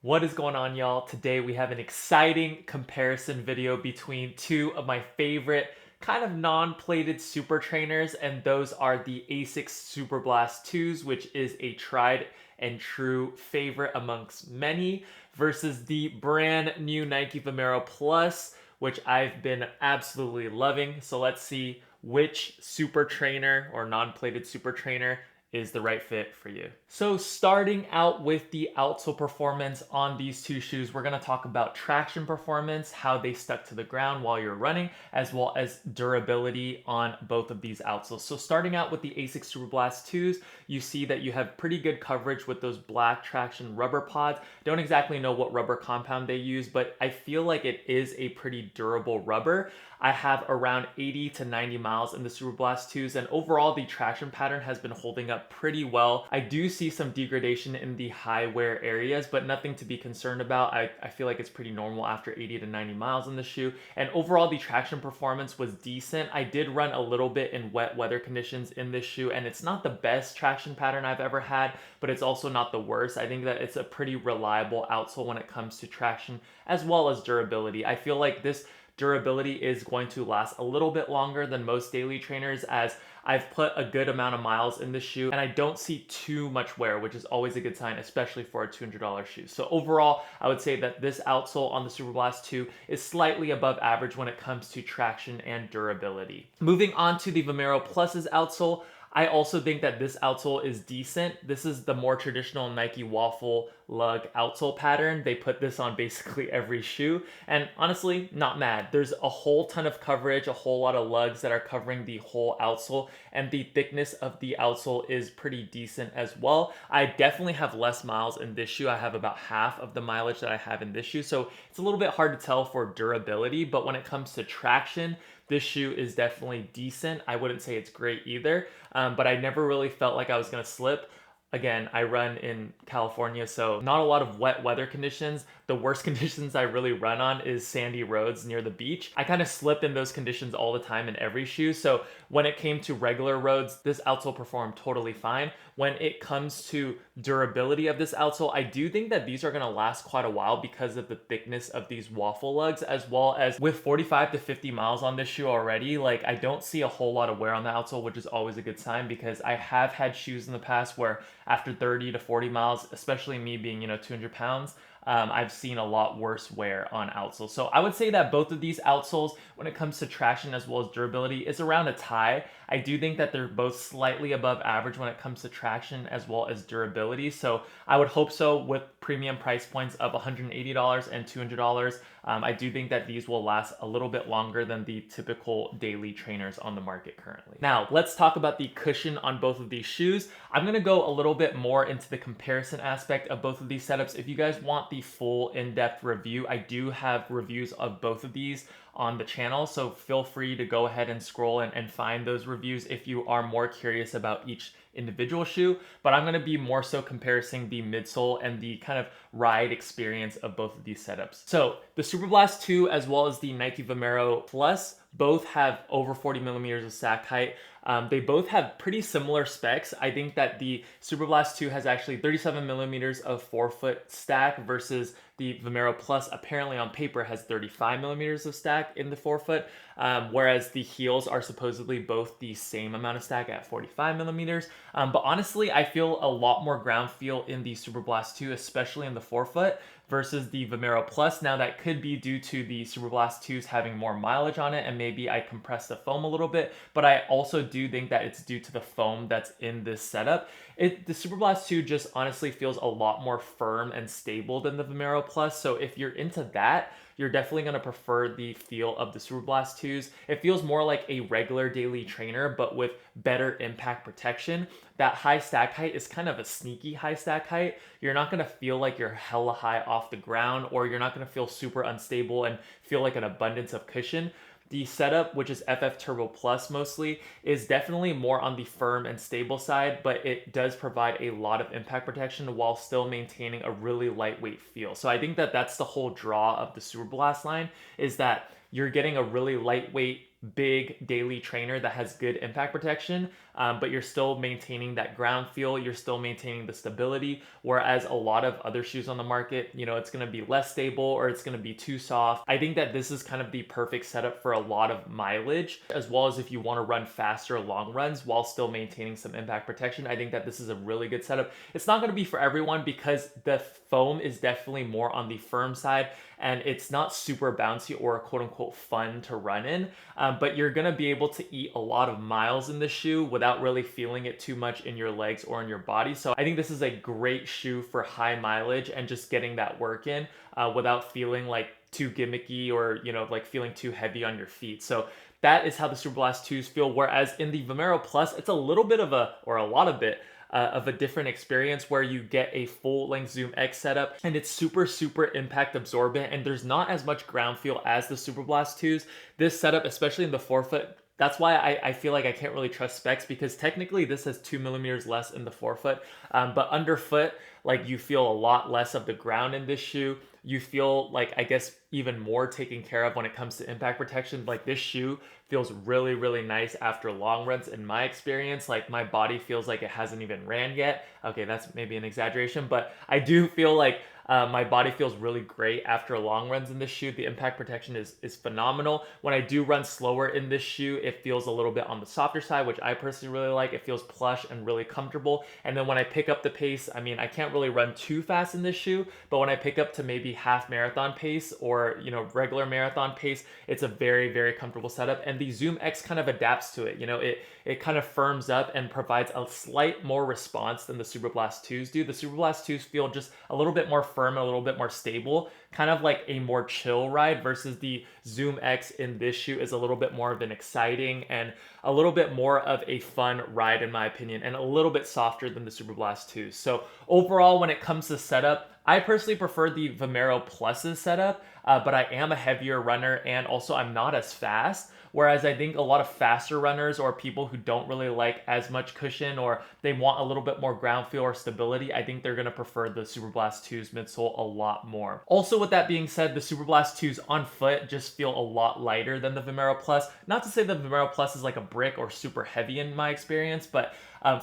What is going on, y'all? Today we have an exciting comparison video between two of my favorite kind of non-plated super trainers, and those are the ASICS Superblast 2s, which is a tried and true favorite amongst many, versus the brand new Nike Vomero Plus, which I've been absolutely loving. So let's see which super trainer or non-plated super trainer is the right fit for you. So starting out with the outsole performance on these two shoes, we're going to talk about traction performance, how they stuck to the ground while you're running, as well as durability on both of these outsoles. So starting out with the ASICS Superblast 2s, you see that you have pretty good coverage with those black traction rubber pods. Don't exactly know what rubber compound they use, but I feel like it is a pretty durable rubber. I have around 80 to 90 miles in the Superblast 2s, and overall the traction pattern has been holding up pretty well. I do see some degradation in the high wear areas, but nothing to be concerned about. I feel like it's pretty normal after 80 to 90 miles in the shoe. And overall, the traction performance was decent. I did run a little bit in wet weather conditions in this shoe, and it's not the best traction pattern I've ever had, but it's also not the worst. I think that it's a pretty reliable outsole when it comes to traction as well as durability. I feel like this durability is going to last a little bit longer than most daily trainers, as I've put a good amount of miles in the shoe and I don't see too much wear, which is always a good sign, especially for a $200 shoe. So overall, I would say that this outsole on the Superblast 2 is slightly above average when it comes to traction and durability. Moving on to the Vomero Plus's outsole, I also think that this outsole is decent. This is the more traditional Nike waffle lug outsole pattern. They put this on basically every shoe, and honestly, not mad. There's a whole ton of coverage, a whole lot of lugs that are covering the whole outsole, and the thickness of the outsole is pretty decent as well. I definitely have less miles in this shoe. I have about half of the mileage that I have in this shoe, so it's a little bit hard to tell for durability, but when it comes to traction, this shoe is definitely decent. I wouldn't say it's great either, but I never really felt like I was going to slip. Again, I run in California, so not a lot of wet weather conditions. The worst conditions I really run on is sandy roads near the beach. I kind of slip in those conditions all the time in every shoe, so when it came to regular roads, this outsole performed totally fine. When it comes to durability of this outsole, I do think that these are going to last quite a while because of the thickness of these waffle lugs, as well as with 45 to 50 miles on this shoe already, like I don't see a whole lot of wear on the outsole, which is always a good sign, because I have had shoes in the past where after 30 to 40 miles, especially me being, 200 pounds, I've seen a lot worse wear on outsoles. So I would say that both of these outsoles, when it comes to traction as well as durability, is around a tie. I do think that they're both slightly above average when it comes to traction as well as durability. So I would hope so with premium price points of $180 and $200. I do think that these will last a little bit longer than the typical daily trainers on the market currently. Now, let's talk about the cushion on both of these shoes. I'm going to go a little bit more into the comparison aspect of both of these setups. If you guys want the full in-depth review, I do have reviews of both of these on the channel, so feel free to go ahead and scroll and find those reviews if you are more curious about each individual shoe. But I'm going to be more so comparing the midsole and the kind of ride experience of both of these setups. So the Superblast 2 as well as the Nike Vomero Plus both have over 40 millimeters of stack height. They both have pretty similar specs. I think that the Superblast 2 has actually 37 millimeters of forefoot stack versus the Vomero Plus apparently on paper has 35 millimeters of stack in the forefoot, whereas the heels are supposedly both the same amount of stack at 45 millimeters. But honestly, I feel a lot more ground feel in the Superblast 2, especially in the forefoot, versus the Vomero Plus. Now that could be due to the Superblast 2s having more mileage on it, and maybe I compressed the foam a little bit, but I also do think that it's due to the foam that's in this setup. The Superblast 2 just honestly feels a lot more firm and stable than the Vomero Plus, so if you're into that, you're definitely going to prefer the feel of the Superblast 2s. It feels more like a regular daily trainer, but with better impact protection. That high stack height is kind of a sneaky high stack height. You're not going to feel like you're hella high off the ground, or you're not going to feel super unstable and feel like an abundance of cushion. The setup, which is FF Turbo Plus mostly, is definitely more on the firm and stable side, but it does provide a lot of impact protection while still maintaining a really lightweight feel. So I think that that's the whole draw of the Superblast line, is that you're getting a really lightweight big daily trainer that has good impact protection, but you're still maintaining that ground feel, you're still maintaining the stability. Whereas a lot of other shoes on the market, it's going to be less stable or it's going to be too soft. I think that this is kind of the perfect setup for a lot of mileage, as well as if you want to run faster long runs while still maintaining some impact protection. I think that this is a really good setup. It's not going to be for everyone because the foam is definitely more on the firm side and it's not super bouncy or quote unquote fun to run in, but you're going to be able to eat a lot of miles in the shoe without really feeling it too much in your legs or in your body. So I think this is a great shoe for high mileage and just getting that work in without feeling like too gimmicky or like feeling too heavy on your feet. So that is how the Superblast 2s feel. Whereas in the Vomero Plus, it's a little bit of a different experience where you get a full length Zoom X setup and it's super impact absorbent and there's not as much ground feel as the Superblast 2s. This setup, especially in the forefoot, that's why I feel like I can't really trust specs, because technically this has 2 millimeters less in the forefoot, but underfoot, like you feel a lot less of the ground in this shoe. You feel like, I guess, even more taken care of when it comes to impact protection. Like this shoe feels really nice after long runs in my experience. Like my body feels like it hasn't even ran yet. Okay, that's maybe an exaggeration, but I do feel like my body feels really great after long runs in this shoe. The impact protection is phenomenal. When I do run slower in this shoe, it feels a little bit on the softer side, which I personally really like. It feels plush and really comfortable. And then when I pick up the pace, I mean, I can't really run too fast in this shoe, but when I pick up to maybe half marathon pace or, regular marathon pace, it's a very comfortable setup. And the Zoom X kind of adapts to it. It kind of firms up and provides a slight more response than the Superblast 2s do. The Superblast 2s feel just a little bit more firm and a little bit more stable, kind of like a more chill ride, versus the Zoom X in this shoe is a little bit more of an exciting and a little bit more of a fun ride in my opinion, and a little bit softer than the Superblast 2s. So overall, when it comes to setup, I personally prefer the Vomero Plus's setup, but I am a heavier runner and also I'm not as fast. Whereas I think a lot of faster runners or people who don't really like as much cushion or they want a little bit more ground feel or stability, I think they're going to prefer the Superblast 2's midsole a lot more. Also, with that being said, the Superblast 2's on foot just feel a lot lighter than the Vomero Plus. Not to say the Vomero Plus is like a brick or super heavy in my experience, but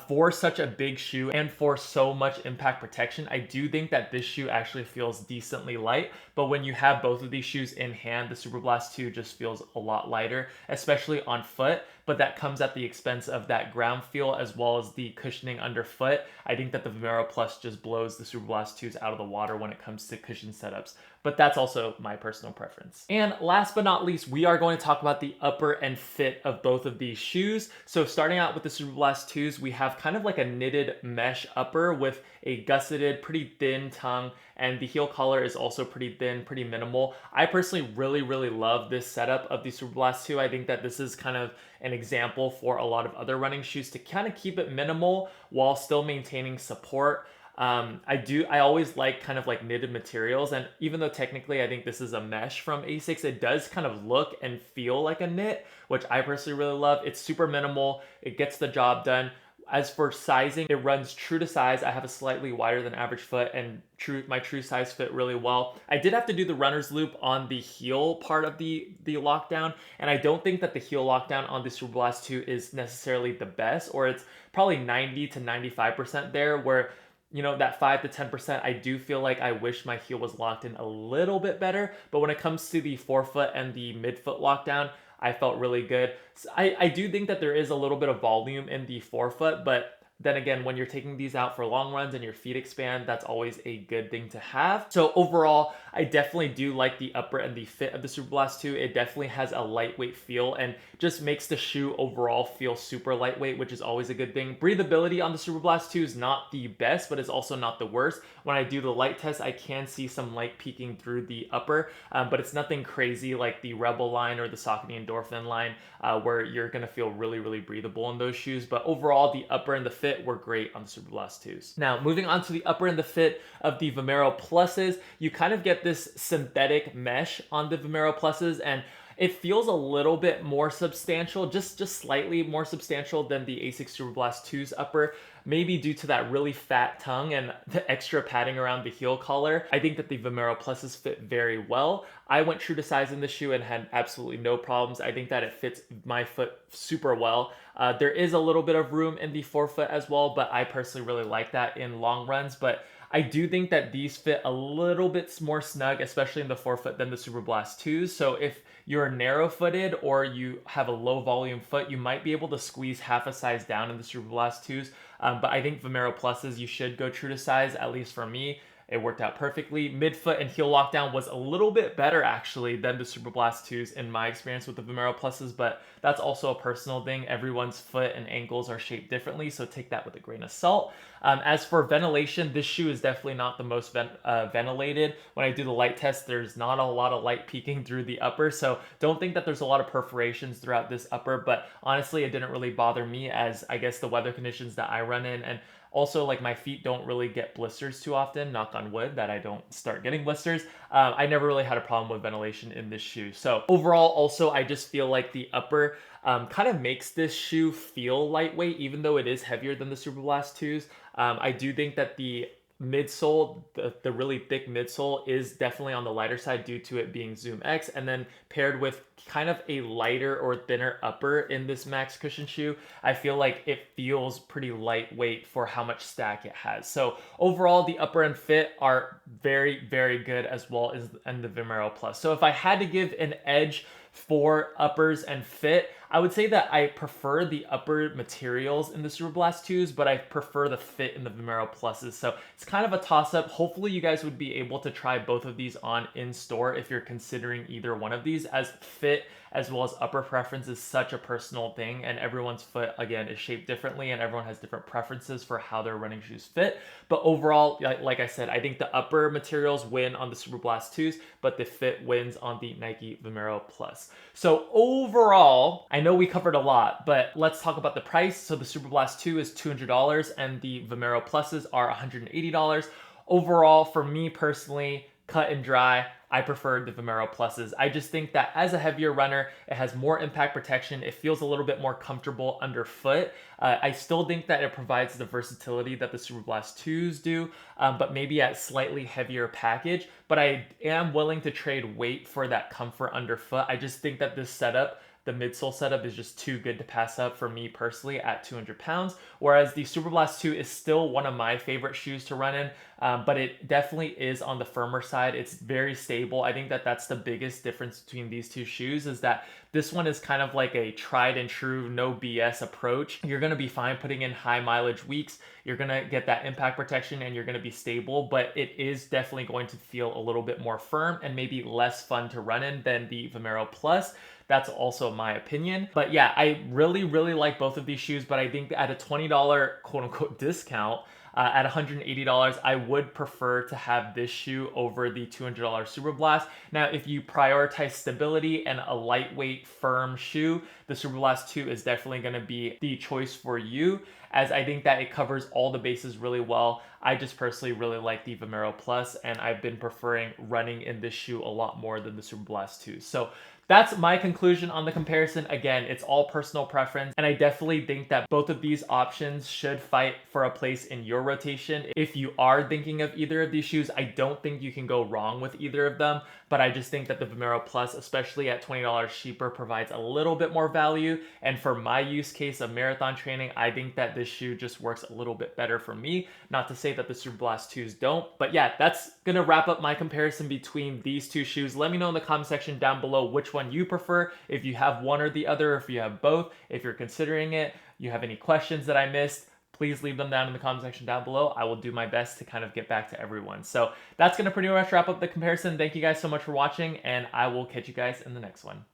for such a big shoe and for so much impact protection, I do think that this shoe actually feels decently light. But when you have both of these shoes in hand, the Superblast 2 just feels a lot lighter, especially on foot. But that comes at the expense of that ground feel as well as the cushioning underfoot. I think that the Vomero Plus just blows the Superblast 2s out of the water when it comes to cushion setups. But that's also my personal preference. And last but not least, we are going to talk about the upper and fit of both of these shoes. So starting out with the Superblast 2s, we have kind of like a knitted mesh upper with a gusseted, pretty thin tongue, and the heel collar is also pretty thin, pretty minimal. I personally really love this setup of the Superblast 2. I think that this is kind of an example for a lot of other running shoes to kind of keep it minimal while still maintaining support. I always like kind of like knitted materials, and even though technically I think this is a mesh from ASICS, it does kind of look and feel like a knit, which I personally really love. It's super minimal, it gets the job done. As for sizing, it runs true to size. I have a slightly wider than average foot, and my true size fit really well. I did have to do the runner's loop on the heel part of the lockdown, and I don't think that the heel lockdown on the Superblast 2 is necessarily the best, or it's probably 90 to 95% there, where that 5 to 10%, I do feel like I wish my heel was locked in a little bit better. But when it comes to the forefoot and the midfoot lockdown, I felt really good. So I do think that there is a little bit of volume in the forefoot, but then again, when you're taking these out for long runs and your feet expand, that's always a good thing to have. So overall, I definitely do like the upper and the fit of the Superblast 2. It definitely has a lightweight feel and just makes the shoe overall feel super lightweight, which is always a good thing. Breathability on the Superblast 2 is not the best, but it's also not the worst. When I do the light test, I can see some light peeking through the upper, but it's nothing crazy like the Rebel line or the Saucony Endorphin line, where you're gonna feel really breathable in those shoes. But overall, the upper and the fit were great on the Superblast 2s. Now, moving on to the upper and the fit of the Vomero Pluses, you kind of get this synthetic mesh on the Vomero Pluses, and It feels a little bit more substantial, just slightly more substantial than the ASICS Superblast 2's upper, maybe due to that really fat tongue and the extra padding around the heel collar. I think that the Vomero Pluses fit very well. I went true to size in the shoe and had absolutely no problems. I think that it fits my foot super well. There is a little bit of room in the forefoot as well, but I personally really like that in long runs. But I do think that these fit a little bit more snug, especially in the forefoot, than the Superblast 2s. So if you're narrow footed or you have a low volume foot, you might be able to squeeze half a size down in the Superblast 2s. But I think Vomero Pluses, you should go true to size, at least for me. It worked out perfectly. Midfoot and heel lockdown was a little bit better actually than the Superblast 2s in my experience with the Vomero Pluses, but that's also a personal thing. Everyone's foot and ankles are shaped differently, so take that with a grain of salt. As for ventilation, this shoe is definitely not the most ventilated. When I do the light test, there's not a lot of light peeking through the upper, so don't think that there's a lot of perforations throughout this upper, but honestly, it didn't really bother me as I guess the weather conditions that I run in, and also, like, my feet don't really get blisters too often, knock on wood, that I don't start getting blisters. I never really had a problem with ventilation in this shoe. So overall, also, I just feel like the upper kind of makes this shoe feel lightweight, even though it is heavier than the Superblast 2s. I do think that the midsole, the really thick midsole, is definitely on the lighter side due to it being Zoom X, and then paired with kind of a lighter or thinner upper in this max cushion shoe, I feel like it feels pretty lightweight for how much stack it has. So overall, the upper and fit are very, very good, as well as in the Vomero Plus. So if I had to give an edge for uppers and fit, I would say that I prefer the upper materials in the Superblast 2s, but I prefer the fit in the Vomero Pluses. So it's kind of a toss-up. Hopefully you guys would be able to try both of these on in store if you're considering either one of these, as fit as well as upper preference is such a personal thing, and everyone's foot, again, is shaped differently, and everyone has different preferences for how their running shoes fit. But overall, like I said, I think the upper materials win on the Superblast 2s, but the fit wins on the Nike Vomero Plus. So overall, I know we covered a lot, but let's talk about the price. So the Superblast 2 is $200 and the Vomero Pluses are $180. Overall, for me personally, cut and dry, I prefer the Vomero Pluses. I just think that as a heavier runner, it has more impact protection. It feels a little bit more comfortable underfoot. I still think that it provides the versatility that the Superblast 2s do, but maybe at slightly heavier package. But I am willing to trade weight for that comfort underfoot. I just think that this setup, the midsole setup, is just too good to pass up for me personally at 200 pounds. Whereas the Superblast 2 is still one of my favorite shoes to run in, but it definitely is on the firmer side. It's very stable. I think that that's the biggest difference between these two shoes, is that this one is kind of like a tried and true, no BS approach. You're gonna be fine putting in high mileage weeks. You're gonna get that impact protection and you're gonna be stable, but it is definitely going to feel a little bit more firm and maybe less fun to run in than the Vomero Plus. That's also my opinion. But yeah, I really, really like both of these shoes, but I think at a $20 quote unquote discount, at $180, I would prefer to have this shoe over the $200 Superblast. Now, if you prioritize stability and a lightweight, firm shoe, the Superblast 2 is definitely going to be the choice for you, as I think that it covers all the bases really well. I just personally really like the Vomero Plus, and I've been preferring running in this shoe a lot more than the Superblast 2. So that's my conclusion on the comparison. Again, it's all personal preference, and I definitely think that both of these options should fight for a place in your rotation. If you are thinking of either of these shoes, I don't think you can go wrong with either of them, but I just think that the Vomero Plus, especially at $20 cheaper, provides a little bit more value, and for my use case of marathon training, I think that this shoe just works a little bit better for me. Not to say that the Superblast 2s don't, but yeah, that's gonna wrap up my comparison between these two shoes. Let me know in the comment section down below which one you prefer, if you have one or the other, if you have both, if you're considering it, you have any questions that I missed, please leave them down in the comment section down below. I will do my best to kind of get back to everyone. So that's going to pretty much wrap up the comparison. Thank you guys so much for watching, and I will catch you guys in the next one.